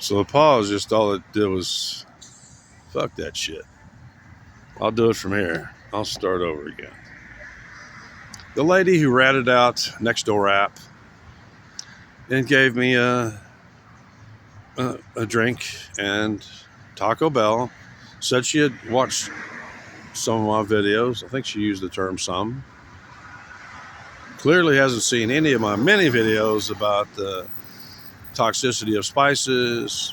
So the pause, just all it did was, fuck that shit. I'll do it from here. I'll start over again. The lady who ratted out Nextdoor app and gave me a drink and Taco Bell said she had watched some of my videos. I think she used the term some. Clearly hasn't seen any of my many videos about the toxicity of spices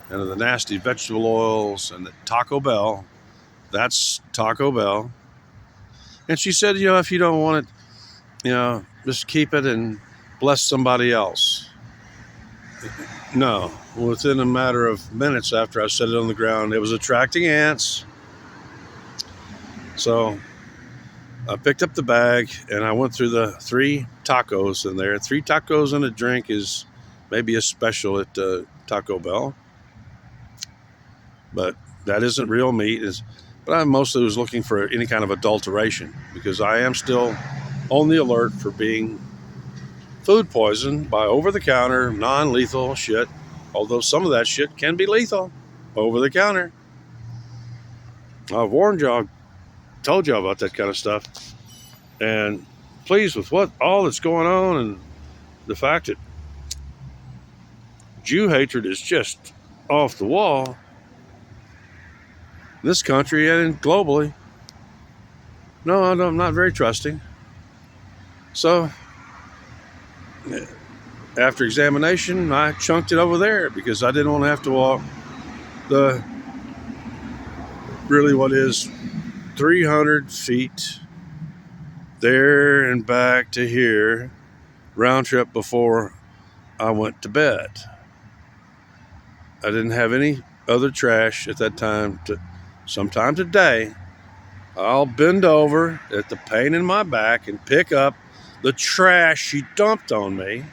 and of the nasty vegetable oils and the Taco Bell. That's Taco Bell. And she said, if you don't want it, just keep it and bless somebody else. No, within a matter of minutes after I set it on the ground, it was attracting ants. So I picked up the bag and I went through the 3 tacos in there. 3 tacos and a drink is maybe a special at Taco Bell. But that isn't real meat. But I mostly was looking for any kind of adulteration because I am still on the alert for being food poisoned by over-the-counter, non-lethal shit. Although some of that shit can be lethal over-the-counter. I've warned y'all, told y'all about that kind of stuff. And pleased with all that's going on and the fact that Jew hatred is just off the wall in this country and globally. No, I'm not very trusting. So after examination, I chunked it over there because I didn't want to have to walk the really what is 300 feet there and back to here, round trip before I went to bed. I didn't have any other trash at that time. Sometime today, I'll bend over at the pain in my back and pick up the trash she dumped on me.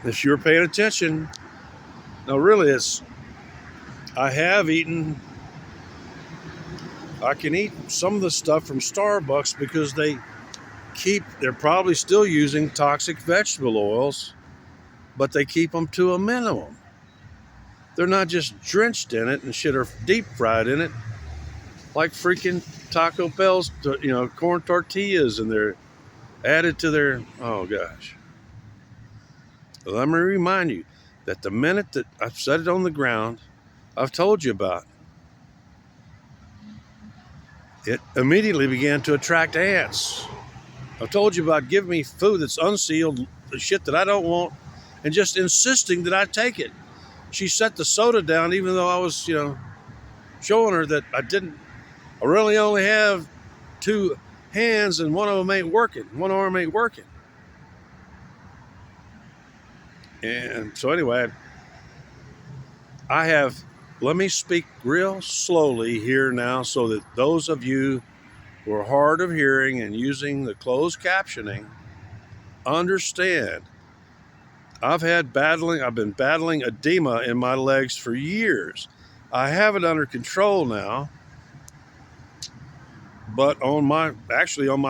If you were paying attention, now really I have eaten, I can eat some of the stuff from Starbucks because they're probably still using toxic vegetable oils, but they keep them to a minimum. They're not just drenched in it and shit or deep fried in it like freaking Taco Bell's, corn tortillas, and they're added to their, oh gosh. Let me remind you that the minute that I've set it on the ground, I've told you about, it immediately began to attract ants. I've told you about giving me food that's unsealed, the shit that I don't want, and just insisting that I take it. She set the soda down even though I was, showing her that I really only have 2 hands and one of them ain't working. One arm ain't working. And so anyway, let me speak real slowly here now so that those of you who are hard of hearing and using the closed captioning understand. I've been battling edema in my legs for years. I have it under control now, but on my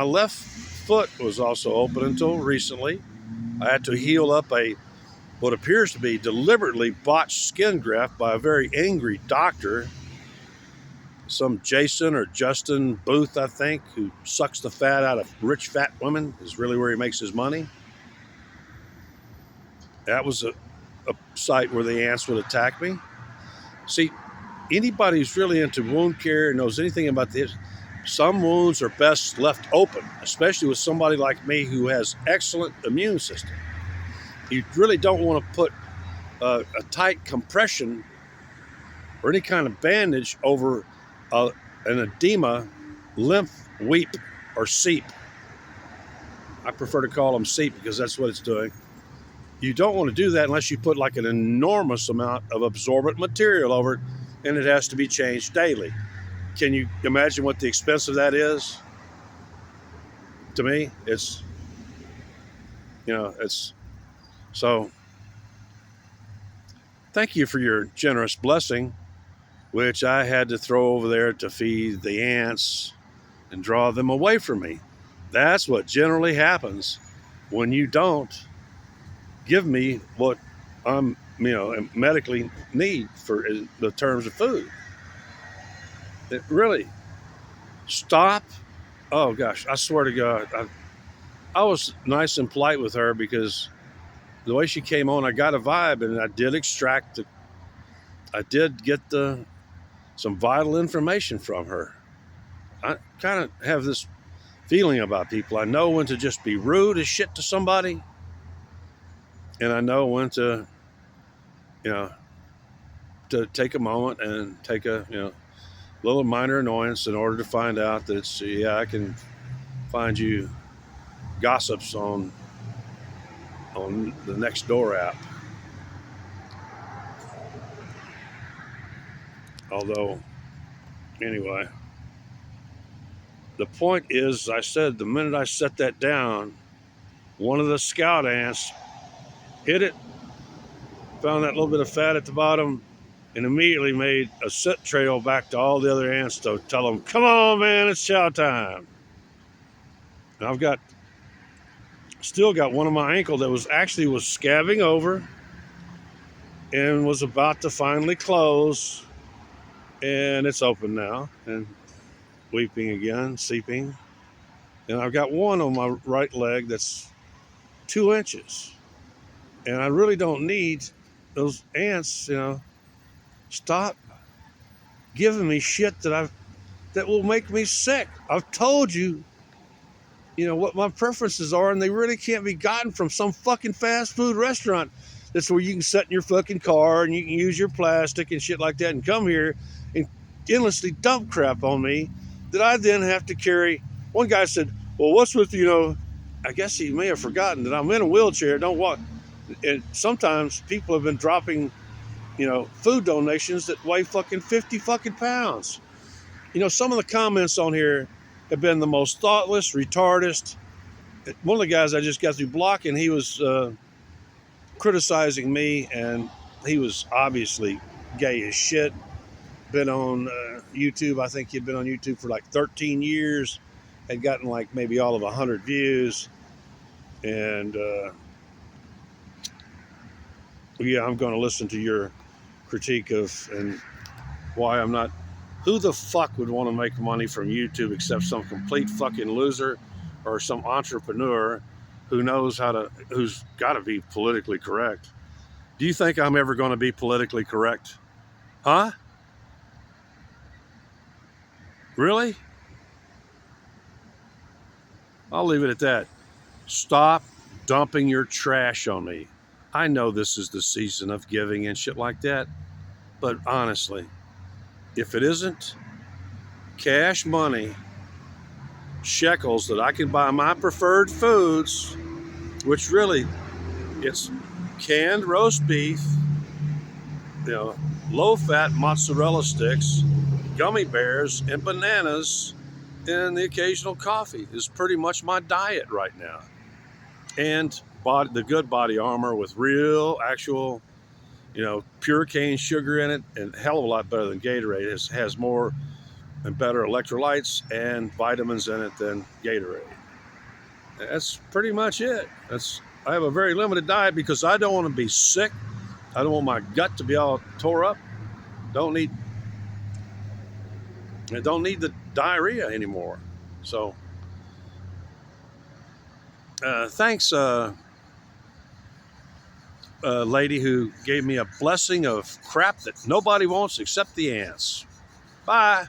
left foot was also open until recently. I had to heal up what appears to be deliberately botched skin graft by a very angry doctor, some Jason or Justin Booth, I think, who sucks the fat out of rich fat women, is really where he makes his money. That was a site where the ants would attack me. See, anybody who's really into wound care knows anything about this. Some wounds are best left open, especially with somebody like me who has excellent immune system. You really don't want to put a tight compression or any kind of bandage over an edema, lymph weep, or seep. I prefer to call them seep because that's what it's doing. You don't want to do that unless you put like an enormous amount of absorbent material over it, and it has to be changed daily. Can you imagine what the expense of that is? To me, it's so thank you for your generous blessing, which I had to throw over there to feed the ants and draw them away from me. That's what generally happens when you don't give me what I'm medically need for the terms of food. It really stop. Oh gosh, I swear to God, I was nice and polite with her because the way she came on, I got a vibe, and I did I did get some vital information from her. I kind of have this feeling about people. I know when to just be rude as shit to somebody, and I know when to, you know, to take a moment and take a, little minor annoyance in order to find out that I can find you gossips on the Nextdoor app. Although, anyway, the point is, I said the minute I set that down, one of the scout ants hit it, found that little bit of fat at the bottom, and immediately made a scent trail back to all the other ants to tell them, "Come on, man, it's chow time." And I've still got one of my ankle that was scabbing over and was about to finally close, and it's open now and weeping again, seeping. And I've got one on my right leg that's 2 inches, and I really don't need those ants. Stop giving me shit that will make me sick. I've told you, what my preferences are, and they really can't be gotten from some fucking fast food restaurant. That's where you can sit in your fucking car and you can use your plastic and shit like that and come here and endlessly dump crap on me that I then have to carry. One guy said, "Well, what's with, I guess he may have forgotten that I'm in a wheelchair, don't walk." And sometimes people have been dropping, food donations that weigh fucking 50 fucking pounds. Some of the comments on here have been the most thoughtless, retarded. One of the guys I just got through blocking, he was criticizing me, and he was obviously gay as shit. Been on YouTube. I think he'd been on YouTube for like 13 years. Had gotten like maybe all of 100 views. And I'm going to listen to your critique of and why I'm not. Who the fuck would want to make money from YouTube except some complete fucking loser or some entrepreneur who's got to be politically correct? Do you think I'm ever going to be politically correct? Huh? Really? I'll leave it at that. Stop dumping your trash on me. I know this is the season of giving and shit like that, but honestly, if it isn't cash money, shekels that I can buy my preferred foods, which really, it's canned roast beef, low-fat mozzarella sticks, gummy bears, and bananas, and the occasional coffee is pretty much my diet right now. And the good body armor with real, actual, pure cane sugar in it, and a hell of a lot better than Gatorade. It has more and better electrolytes and vitamins in it than Gatorade. That's pretty much it. I have a very limited diet because I don't want to be sick. I don't want my gut to be all tore up. I don't need the diarrhea anymore. So, thanks, lady who gave me a blessing of crap that nobody wants except the ants. Bye.